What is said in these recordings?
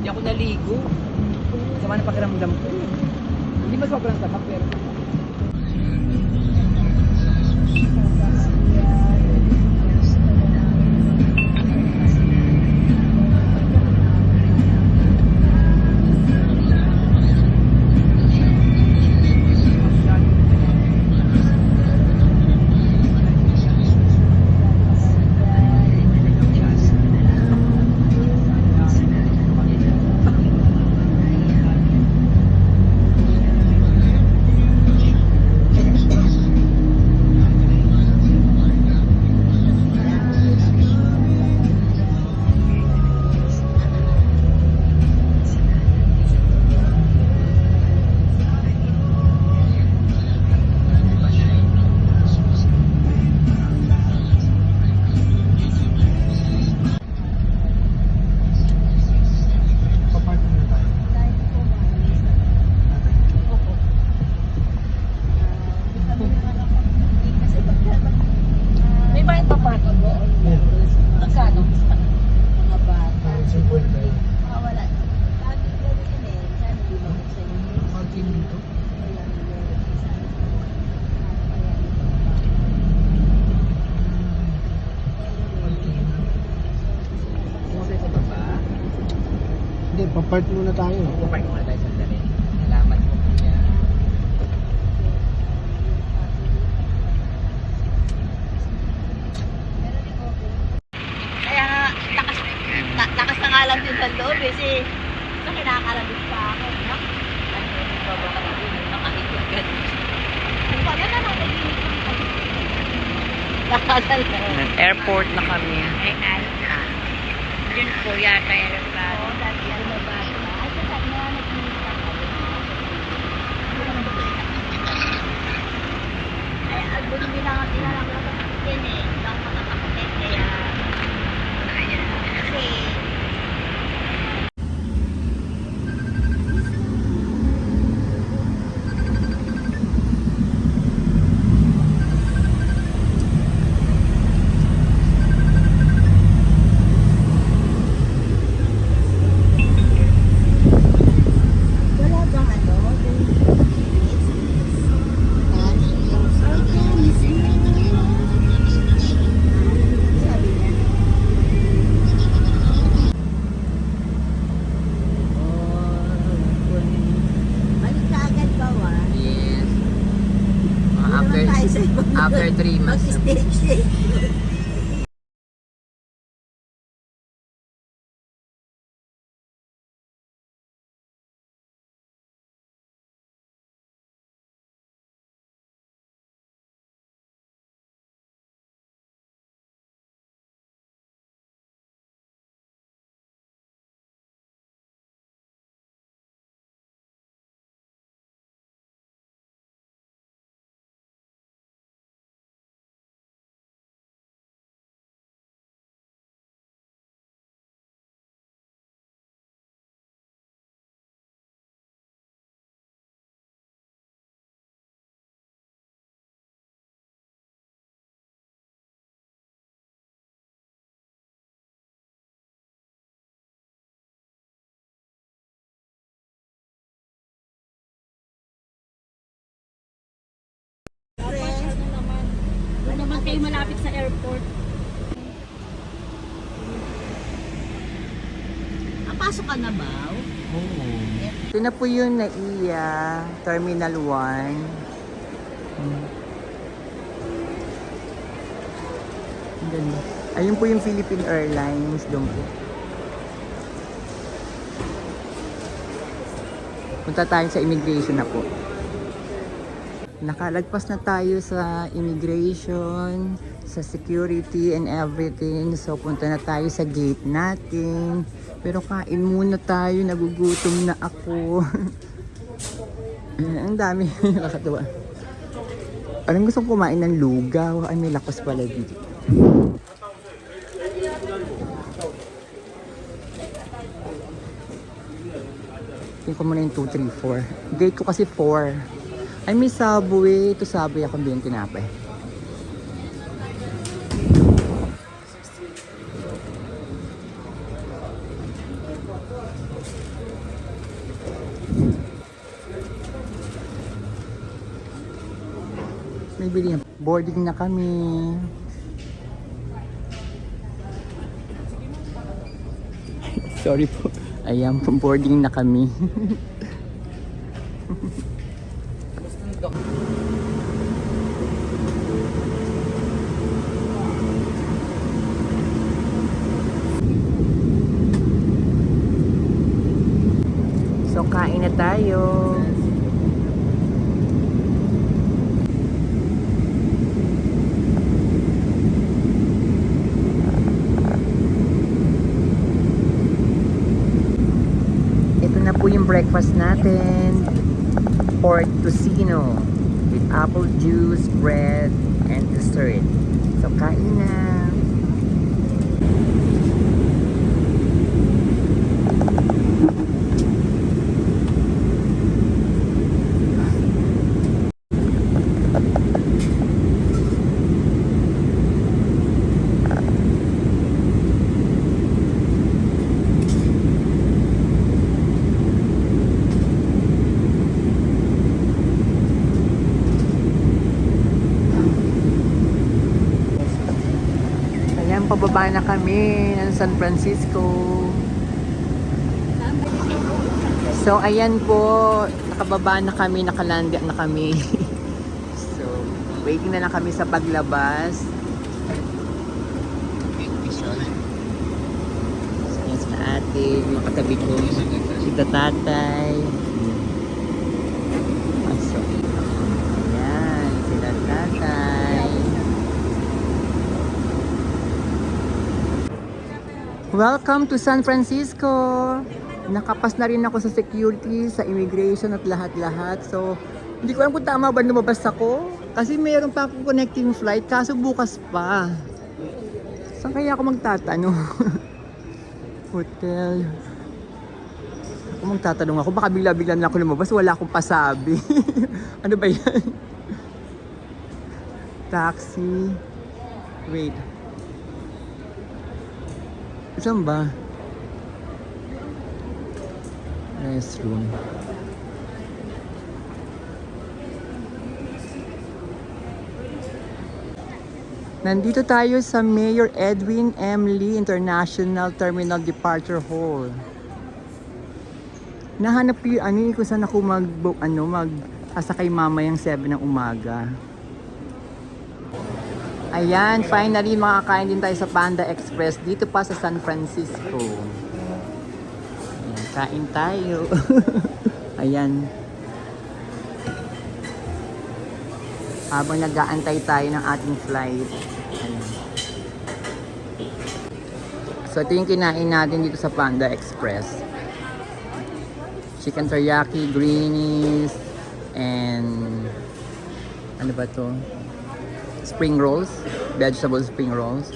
Hindi ako naligo. Sama na pakiramdam ko. Hindi mas sobrang sama pero Papart muna tayo. Papart muna tayo sandali. Salamat po kuya. Kaya lakas na nga lang din sa loob kasi sa kinakalabit pa ako. No? Baba ka na din. Nakahigit ka din. Kung paano na lang Airport na kami. Ay, Alta. Yun po yata yung aeroplano. Oo, dati yung baba. Ay, sa na nagpunta ka. Ay, albun nila nga tinalang din eh. Hindi ako makakapatid. Kaya, ayan. Kasi, After 3 months. mag-stage. Doon naman kayo malapit sa airport. Pasok ka na ba? Oo. Ito na po yung NAIA Terminal 1. Ayun po yung Philippine Airlines. Doon po. Punta tayo sa immigration na po. Nakalagpas na tayo sa immigration, sa security and everything. So punta na tayo sa gate natin. Pero kain muna tayo, nagugutom na ako. Ang dami, nakakatuwa. Parang gusto kumain ng lugaw. Ay, may lakas pala dito. Tingnan ko muna yung 2, 3, 4. Gate ko kasi 4. Ay, may Subway. Ito Subway ako din tinapay. May bili. Boarding na kami. Sorry po. Ayan, boarding na kami. So, kain na tayo. Ito na po yung breakfast natin. Pork tocino with apple juice, bread, and dessert. So, kain na. Ayan, pababa na kami ng San Francisco. So, ayan po, nakababa na kami, nakalanda na kami. So, waiting na lang kami sa paglabas. So, yan sa ate, mga katabi ko, si tatay. So, ayan, sila tatay. Welcome to San Francisco! Nakapas na rin ako sa security, sa immigration at lahat-lahat. So, hindi ko alam kung tama ba lumabas ako. Kasi mayroon pa akong connecting flight, kaso bukas pa. Saan kaya ako magtatanong? Hotel. Ako magtatanong ako, baka bigla-bigla na ako lumabas, wala akong pasabi. Ano ba yan? Taxi. Wait. Saan ba? Restroom. Nandito tayo sa Mayor Edwin M. Lee International Terminal Departure Hall. Nahanap ko yung kung saan ako asakay mamayang 7 ng umaga. Ayan, finally makakain din tayo sa Panda Express dito pa sa San Francisco. Ayan, kain tayo. Ayan. Habang nag-aantay tayo ng ating flight. Ayan. So ito yung kinain natin dito sa Panda Express. Chicken teriyaki, greenies, and ano ba to? Spring rolls, vegetable spring rolls.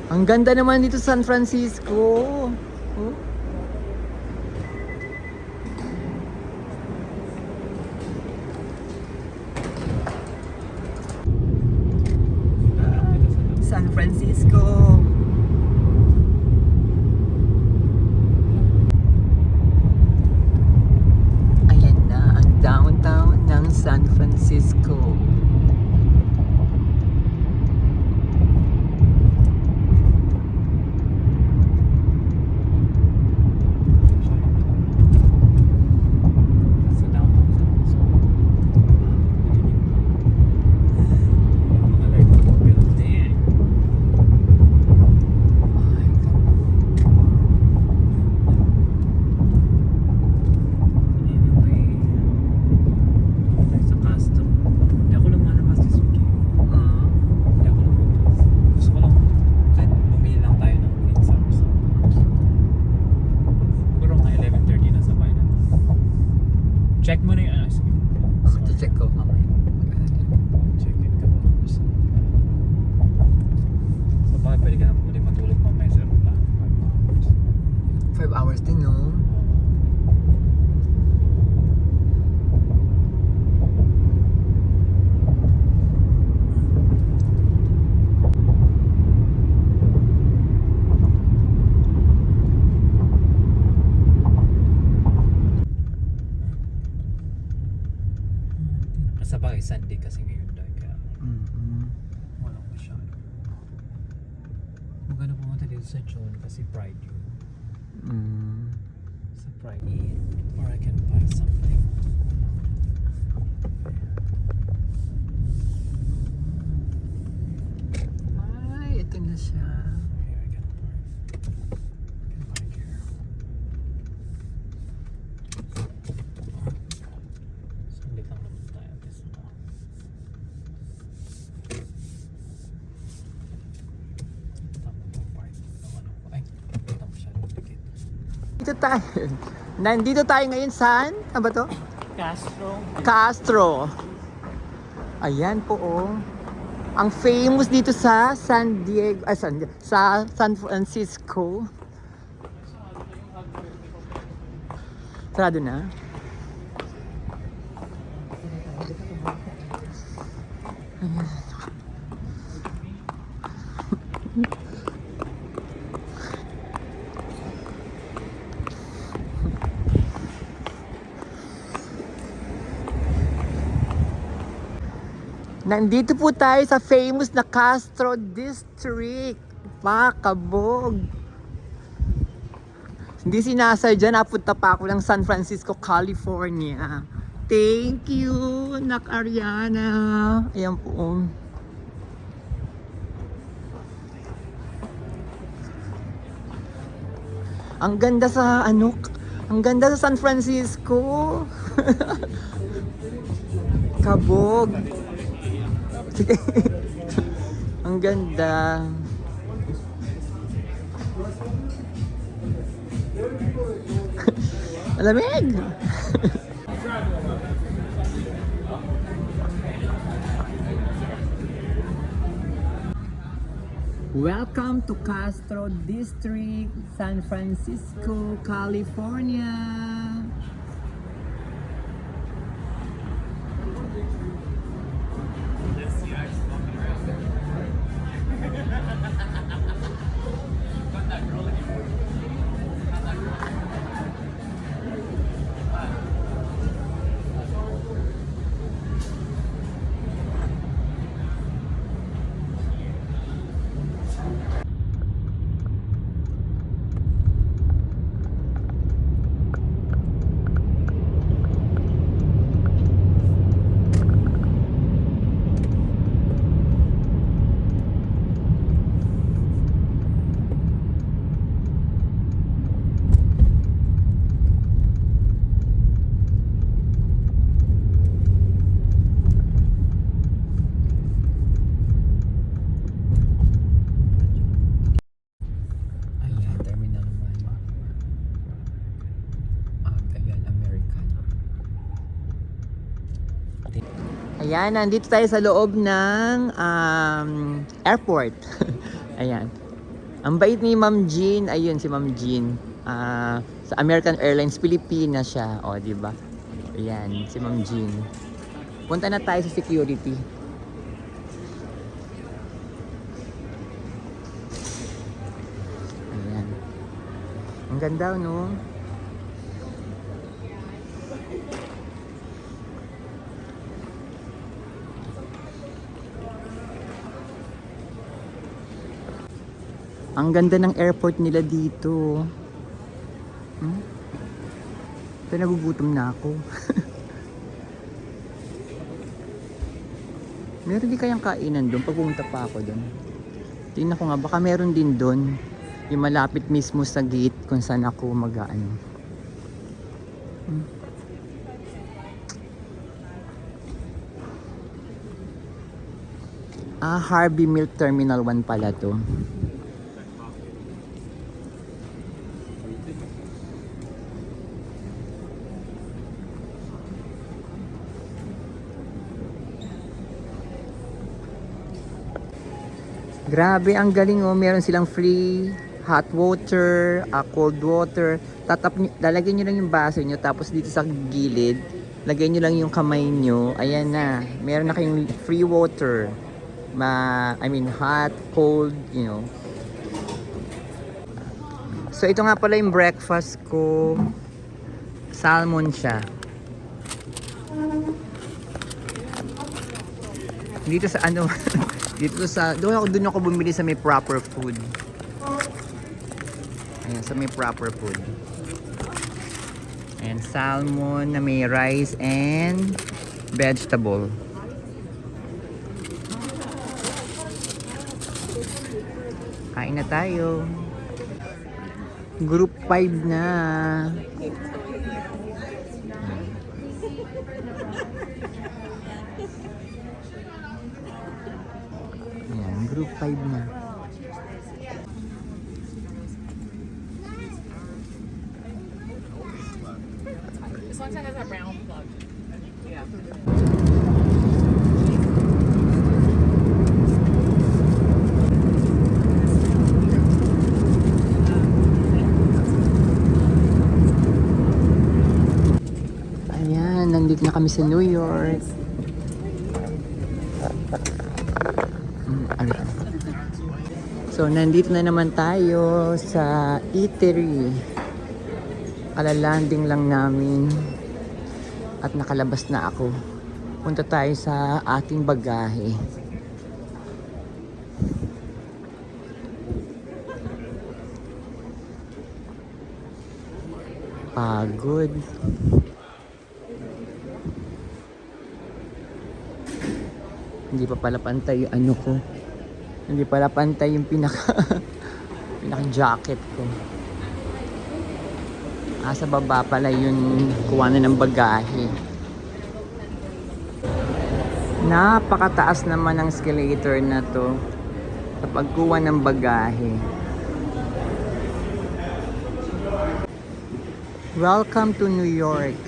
Ang ganda naman dito sa San Francisco. Oh. San Francisco. Ayan na ang downtown ng San Francisco. Check mo na yung ano. Sige. Check ko mamaya. Check it ka mo. So bakit pwede ka na muli matulog mamaya sa aeroplano? 5 hours din, no? Sunday kasi ngayon dahil kaya walang masyado. Maganda pumunta dito sa John kasi Pride yun. Sa Pride eat or I can buy something. Ay, ito na siya. Here I can buy here. Sunday lang naman tayo this month. Tama po park ng ano ko. Ay, kita mo siya ng ticket. Dito tayo. Nandito tayo ngayon saan? Ano ba to? Castro. Castro. Ayan po oh. Ang famous dito sa San Diego, sa San Francisco. Sarado na. Ayan. Nandito po tayo sa famous na Castro District. Pakabog. Hindi sinasadya, napunta pa ako ng San Francisco, California. Thank you, Nak Ariana. Ayan po. Ang ganda sa ang ganda sa San Francisco. Kabog. Sige. Ang ganda. Malamig. Welcome to Castro District, San Francisco, California. Ayan, nandito tayo sa loob ng airport. Ayan. Ang bait ni Ma'am Jean, ayun si Ma'am Jean. Sa American Airlines Pilipinas siya, o di ba? Ayan, si Ma'am Jean. Punta na tayo sa security. Ayan. Ang ganda, no? Ang ganda ng airport nila dito. Pero nagugutom na ako. Meron din kayang kainan doon pag pumunta pa ako doon. Tingnan ko nga, baka meron din doon. Yung malapit mismo sa gate kung saan ako mag-ano. Harvey Milk Terminal 1 pala to. Grabe, ang galing oh. Meron silang free hot water, cold water. Lalagyan nyo lang yung baso nyo, tapos dito sa gilid, lagay nyo lang yung kamay nyo. Ayan na, meron na kayong free water. Hot, cold, you know. So ito nga pala yung breakfast ko. Salmon siya. Dito sa ano, doon ako bumili sa may proper food. Ayan, sa may proper food. And salmon na may rice and vegetable. Kain na tayo. Group 5 na. Ayan, group 5 na. This one has a brown plug. Yeah. Ayan, nandito na kami sa New York. Ano? So, nandito na naman tayo sa eatery. Kalalanding lang namin at nakalabas na ako. Punta tayo sa ating bagahe. Pagod. Hindi pa pala pantay yung ano ko. Hindi pala pantay yung pinaka jacket ko. Sa baba pala yung kuwanan ng bagahe. Napakataas naman ng escalator na to sa pagkuha ng bagahe. Welcome to New York.